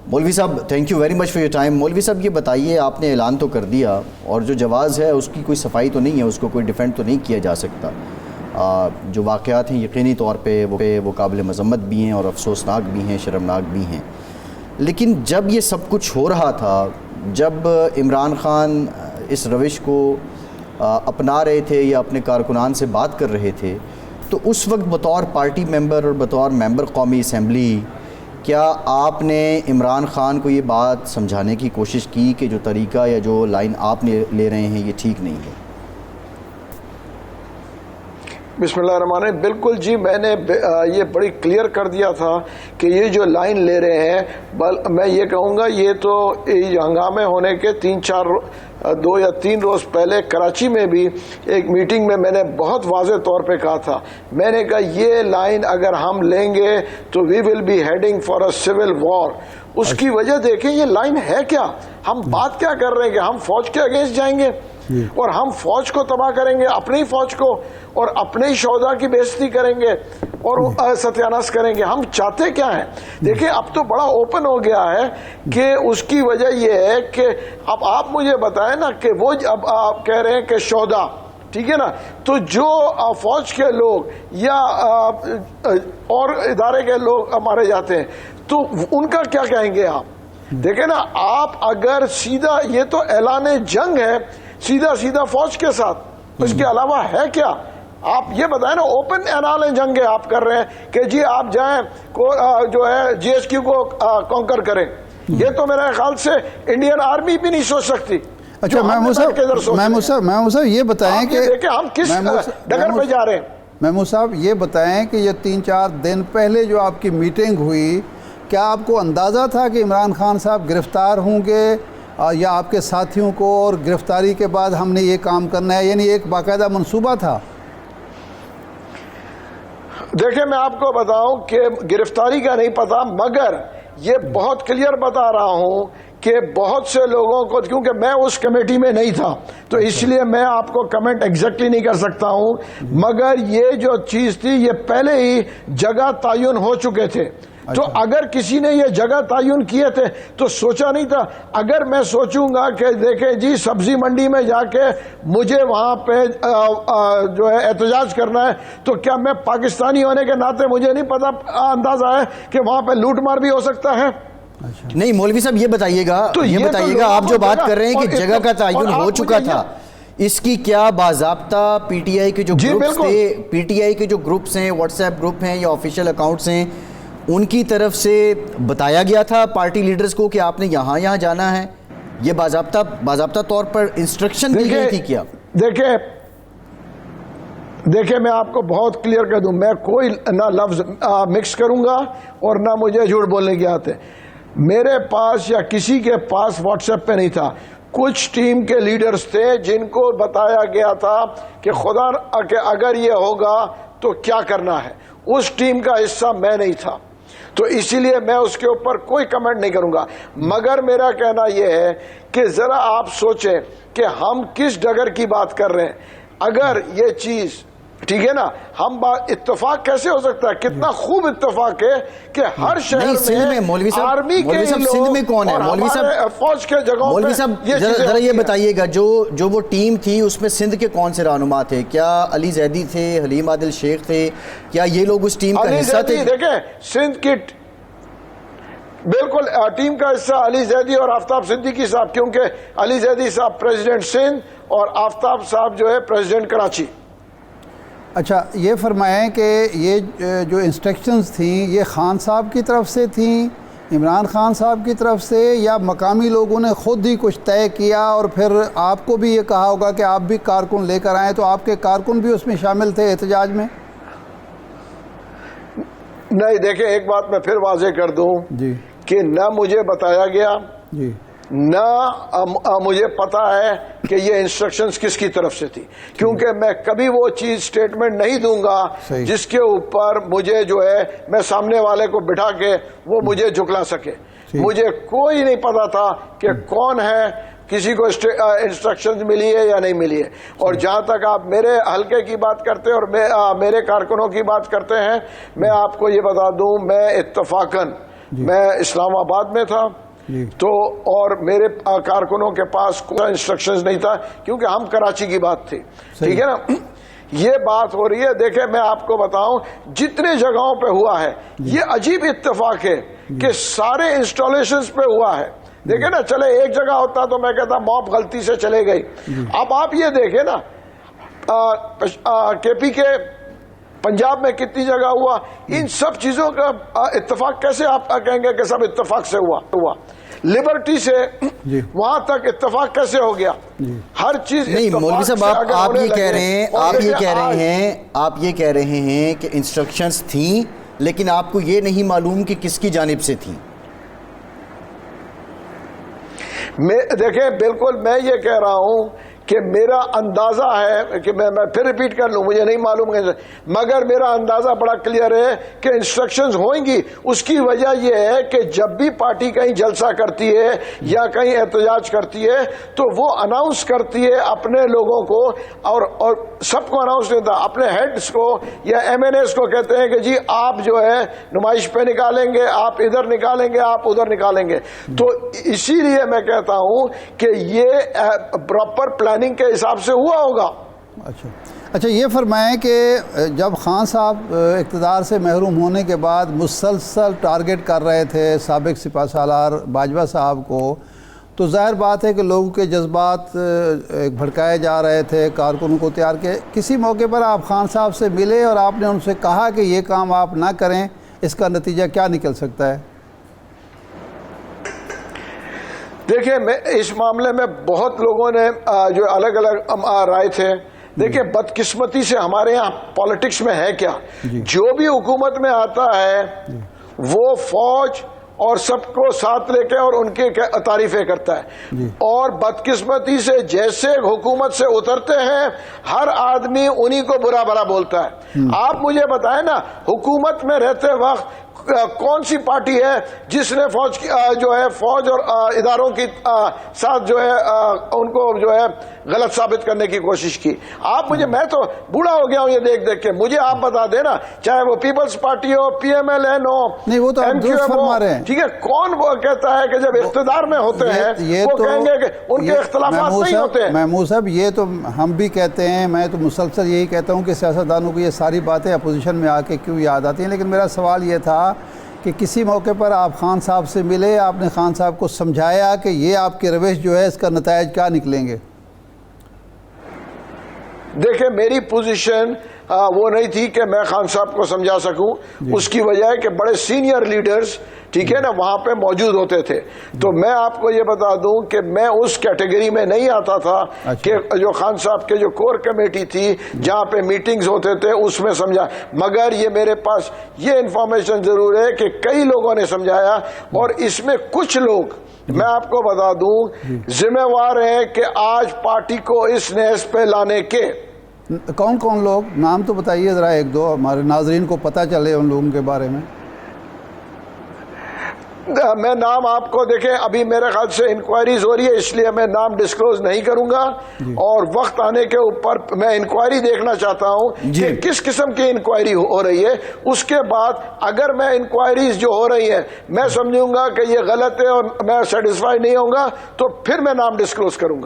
مولوی صاحب thank you very much for your time. مولوی صاحب یہ بتائیے, آپ نے اعلان تو کر دیا اور جو جواز ہے اس کی کوئی صفائی تو نہیں ہے, اس کو کوئی ڈیفینڈ تو نہیں کیا جا سکتا. جو واقعات ہیں یقینی طور پہ وہ قابل مذمت بھی ہیں اور افسوسناک بھی ہیں, شرمناک بھی ہیں. لیکن جب یہ سب کچھ ہو رہا تھا, جب عمران خان اس روش کو اپنا رہے تھے یا اپنے کارکنان سے بات کر رہے تھے, تو اس وقت بطور پارٹی ممبر اور بطور ممبر قومی اسمبلی کیا آپ نے عمران خان کو یہ بات سمجھانے کی کوشش کی کہ جو طریقہ یا جو لائن آپ لے رہے ہیں یہ ٹھیک نہیں ہے؟ بسم اللہ الرحمن الرحیم. بالکل جی, میں نے یہ بڑی کلیئر کر دیا تھا کہ یہ جو لائن لے رہے ہیں, میں یہ کہوں گا یہ تو ہنگامے ہونے کے 2 یا 3 روز پہلے کراچی میں بھی ایک میٹنگ میں نے بہت واضح طور پہ کہا تھا. میں نے کہا یہ لائن اگر ہم لیں گے تو we will be heading for a civil war. اس کی وجہ دیکھیں یہ لائن ہے کیا, ہم بات کیا کر رہے ہیں کہ ہم فوج کے اگینسٹ جائیں گے اور ہم فوج کو تباہ کریں گے, اپنی فوج کو, اور اپنے ہی شہداء کی بے عزتی کریں گے اور ستیاناش کریں گے. ہم چاہتے کیا ہیں؟ دیکھیں اب تو بڑا اوپن ہو گیا ہے کہ اس کی وجہ یہ ہے کہ اب آپ مجھے بتائیں نا کہ وہ اب آپ کہہ رہے ہیں کہ شہداء, ٹھیک ہے نا, تو جو فوج کے لوگ یا اور ادارے کے لوگ مارے جاتے ہیں تو ان کا کیا کہیں گے آپ؟ دیکھیں نا, آپ اگر سیدھا, یہ تو اعلان جنگ ہے سیدھا فوج کے ساتھ, اس کے علاوہ ہے کیا؟ آپ یہ بتائیں نا, اوپن اعلان جنگ ہے آپ کر رہے ہیں کہ جی آپ جائیں جو ہے جی ایس کیو کو کانکر کریں. یہ تو میرے خیال سے انڈین آرمی بھی نہیں سوچ سکتی. اچھا محمود صاحب یہ بتائیں کہ ہم کس ڈگر پہ جا رہے ہیں. محمود صاحب یہ بتائیں کہ یہ 3-4 دن پہلے جو آپ کی میٹنگ ہوئی, کیا آپ کو اندازہ تھا کہ عمران خان صاحب گرفتار ہوں گے یا آپ کے ساتھیوں کو, اور گرفتاری کے بعد ہم نے یہ کام کرنا ہے, یعنی ایک باقاعدہ منصوبہ تھا؟ دیکھیں میں آپ کو بتاؤں کہ گرفتاری کا نہیں پتا, مگر یہ بہت کلیئر بتا رہا ہوں کہ بہت سے لوگوں کو, کیونکہ میں اس کمیٹی میں نہیں تھا تو اس لیے میں آپ کو کمنٹ ایگزیکٹلی نہیں کر سکتا ہوں, مگر یہ جو چیز تھی یہ پہلے ہی جگہ تعین ہو چکے تھے. تو اگر کسی نے یہ جگہ تعین کیے تھے تو سوچا نہیں تھا. اگر میں سوچوں گا کہ دیکھیں جی سبزی منڈی میں جا کے مجھے وہاں پہ جو ہے احتجاج کرنا ہے, تو کیا میں پاکستانی ہونے کے ناطے مجھے نہیں پتا اندازہ ہے کہ وہاں پہ لوٹ مار بھی ہو سکتا ہے؟ نہیں مولوی صاحب یہ بتائیے گا آپ جو بات کر رہے ہیں کہ جگہ کا تعین ہو چکا تھا, اس کی کیا باضابطہ پی ٹی آئی کے جو گروپس تھے, پی ٹی آئی کے جو گروپس ہیں, واٹس ایپ گروپ ہیں یا آفیشیل اکاؤنٹس ہیں, ان کی طرف سے بتایا گیا تھا پارٹی لیڈرز کو کہ آپ نے یہاں جانا ہے؟ یہ باضابطہ طور پر انسٹرکشن دی گئی تھی کیا؟ دیکھیں میں آپ کو بہت کلیئر کر دوں, میں کوئی نہ لفظ مکس کروں گا اور نہ مجھے جھوٹ بولنے کی آتے. میرے پاس یا کسی کے پاس واٹس ایپ پہ نہیں تھا. کچھ ٹیم کے لیڈرز تھے جن کو بتایا گیا تھا کہ خدا کہ اگر یہ ہوگا تو کیا کرنا ہے. اس ٹیم کا حصہ میں نہیں تھا, تو اسی لیے میں اس کے اوپر کوئی کمنٹ نہیں کروں گا. مگر میرا کہنا یہ ہے کہ ذرا آپ سوچیں کہ ہم کس ڈگر کی بات کر رہے ہیں. اگر یہ چیز ٹھیک ہے نا, ہم اتفاق کیسے ہو سکتا ہے؟ کتنا خوب اتفاق ہے کہ ہر شہر میں آرمی کے سندھ میں کون ہے مولوی صاحب, فوج کے جگہوں مولوی صاحب ذرا یہ بتائیے گا جو وہ ٹیم تھی اس میں سندھ کے کون سے رہنما تھے؟ کیا علی زیدی تھے, حلیم عادل شیخ تھے, کیا یہ لوگ اس ٹیم کا حصہ تھے؟ دیکھیں سندھ کی بالکل ٹیم کا حصہ علی زیدی اور آفتاب صدیقی صاحب, کیونکہ علی زیدی صاحب پریزیڈنٹ سندھ اور آفتاب صاحب جو ہے پریزیڈنٹ کراچی. اچھا یہ فرمائیں کہ یہ جو انسٹرکشنز تھیں یہ خان صاحب کی طرف سے تھیں, عمران خان صاحب کی طرف سے, یا مقامی لوگوں نے خود ہی کچھ طے کیا اور پھر آپ کو بھی یہ کہا ہوگا کہ آپ بھی کارکن لے کر آئیں, تو آپ کے کارکن بھی اس میں شامل تھے احتجاج میں؟ نہیں دیکھیں ایک بات میں پھر واضح کر دوں جی کہ نہ مجھے بتایا گیا جی نہ مجھے پتا ہے کہ یہ انسٹرکشنز کس کی طرف سے تھی, کیونکہ میں کبھی وہ چیز سٹیٹمنٹ نہیں دوں گا جس کے اوپر مجھے جو ہے میں سامنے والے کو بٹھا کے وہ مجھے جھکلا سکے. مجھے کوئی نہیں پتا تھا کہ کون ہے, کسی کو انسٹرکشنز ملی ہے یا نہیں ملی ہے. اور جہاں تک آپ میرے حلقے کی بات کرتے ہیں اور میرے کارکنوں کی بات کرتے ہیں, میں آپ کو یہ بتا دوں میں اتفاقاً میں اسلام آباد میں تھا تو اور میرے کارکنوں کے پاس کوئی انسٹرکشنز نہیں تھا کیونکہ ہم کراچی کی بات تھی، ٹھیک ہے نا. یہ بات ہو رہی ہے، دیکھیں میں آپ کو بتاؤں جتنے جگہوں پہ ہوا ہے، یہ عجیب اتفاق ہے کہ سارے انسٹالیشنز پہ ہوا ہے. دیکھیں نا، چلے ایک جگہ ہوتا تو میں کہتا موب غلطی سے چلے گئی. اب آپ یہ دیکھیں نا کے پی کے پنجاب میں کتنی جگہ ہوا، ان سب چیزوں کا اتفاق کیسے آپ کہیں گے کہ سب اتفاق سے ہوا؟ لبرٹی سے وہاں تک اتفاق کیسے ہو گیا؟ ہر چیز نہیں مولوی صاحب، آپ یہ کہہ رہے ہیں کہ انسٹرکشنز تھیں لیکن آپ کو یہ نہیں معلوم کہ کس کی جانب سے تھیں. دیکھیں بالکل میں یہ کہہ رہا ہوں کہ میرا اندازہ ہے کہ میں پھر ریپیٹ کر لوں، مجھے نہیں معلوم مگر میرا اندازہ بڑا کلیئر ہے کہ انسٹرکشنز ہوئیں گی. اس کی وجہ یہ ہے کہ جب بھی پارٹی کہیں جلسہ کرتی ہے یا کہیں احتجاج کرتی ہے تو وہ اناؤنس کرتی ہے اپنے لوگوں کو، اور سب کو اناؤنس دیتا، اپنے ہیڈز کو یا ایم این ایز کو کہتے ہیں کہ جی آپ جو ہے نمائش پہ نکالیں گے، آپ ادھر نکالیں گے، آپ ادھر نکالیں گے. تو اسی لیے میں کہتا ہوں کہ یہ پراپر پلاننگ کے حساب سے ہوا ہوگا. اچھا یہ فرمائیں کہ جب خان صاحب اقتدار سے محروم ہونے کے بعد مسلسل ٹارگٹ کر رہے تھے سابق سپاہ سالار باجوہ صاحب کو، تو ظاہر بات ہے کہ لوگوں کے جذبات بھڑکائے جا رہے تھے، کارکنوں کو تیار کیا. کسی موقع پر آپ خان صاحب سے ملے اور آپ نے ان سے کہا کہ یہ کام آپ نہ کریں، اس کا نتیجہ کیا نکل سکتا ہے؟ دیکھیں میں اس معاملے میں بہت لوگوں نے جو الگ الگ رائے تھے. دیکھیں بدقسمتی سے ہمارے یہاں پالیٹکس میں ہے کیا، جو بھی حکومت میں آتا ہے وہ فوج اور سب کو ساتھ لے کے اور ان کی تعریفیں کرتا ہے، اور بدقسمتی سے جیسے حکومت سے اترتے ہیں ہر آدمی انہی کو برا بھلا بولتا ہے. آپ مجھے بتائیں نا، حکومت میں رہتے وقت کون سی پارٹی ہے جس نے فوج کی فوج اور اداروں کی ساتھ جو ہے ان کو جو ہے غلط ثابت کرنے کی کوشش کی؟ آپ مجھے، میں تو بوڑھا ہو گیا ہوں یہ دیکھ دیکھ کے، مجھے آپ بتا دینا، چاہے وہ پیپلز پارٹی ہو، پی ایم ایل این ہو، نہیں وہ تو ایم کیو ایم ہو، ٹھیک ہے، کون وہ کہتا ہے کہ جب اقتدار میں ہوتے ہیں وہ کہیں گے کہ ان کے اختلافات نہیں ہوتے ہیں؟ محمود صاحب یہ تو ہم بھی کہتے ہیں، میں تو مسلسل یہی کہتا ہوں کہ سیاستدانوں کو یہ ساری باتیں اپوزیشن میں آ کے کیوں یاد آتی ہیں. لیکن میرا سوال یہ تھا کہ کسی موقع پر آپ خان صاحب سے ملے، آپ نے خان صاحب کو سمجھایا کہ یہ آپ کی روش جو ہے اس کا نتائج کیا نکلیں گے؟ دیکھیں میری پوزیشن وہ نہیں تھی کہ میں خان صاحب کو سمجھا سکوں. اس کی وجہ ہے کہ بڑے سینئر لیڈرز ٹھیک ہے نا وہاں پہ موجود ہوتے تھے. تو میں آپ کو یہ بتا دوں کہ میں اس کیٹیگری میں نہیں آتا تھا کہ جو خان صاحب کے جو کور کمیٹی تھی جہاں پہ میٹنگز ہوتے تھے اس میں سمجھا. مگر یہ میرے پاس یہ انفارمیشن ضرور ہے کہ کئی لوگوں نے سمجھایا، اور اس میں کچھ لوگ میں آپ کو بتا دوں ذمہ وار ہیں کہ آج پارٹی کو اس نیز پہ لانے کے. کون کون لوگ؟ نام تو بتائیے ذرا ایک دو، ہمارے ناظرین کو پتہ چلے ان لوگوں کے بارے میں. میں نام آپ کو، دیکھیں ابھی میرے خیال سے انکوائریز ہو رہی ہے، اس لیے میں نام ڈسکلوز نہیں کروں گا، اور وقت آنے کے اوپر میں انکوائری دیکھنا چاہتا ہوں کہ کس قسم کی انکوائری ہو رہی ہے. اس کے بعد اگر میں انکوائریز جو ہو رہی ہیں میں سمجھوں گا کہ یہ غلط ہے اور میں سیٹسفائی نہیں ہوں گا تو پھر میں نام ڈسکلوز کروں گا.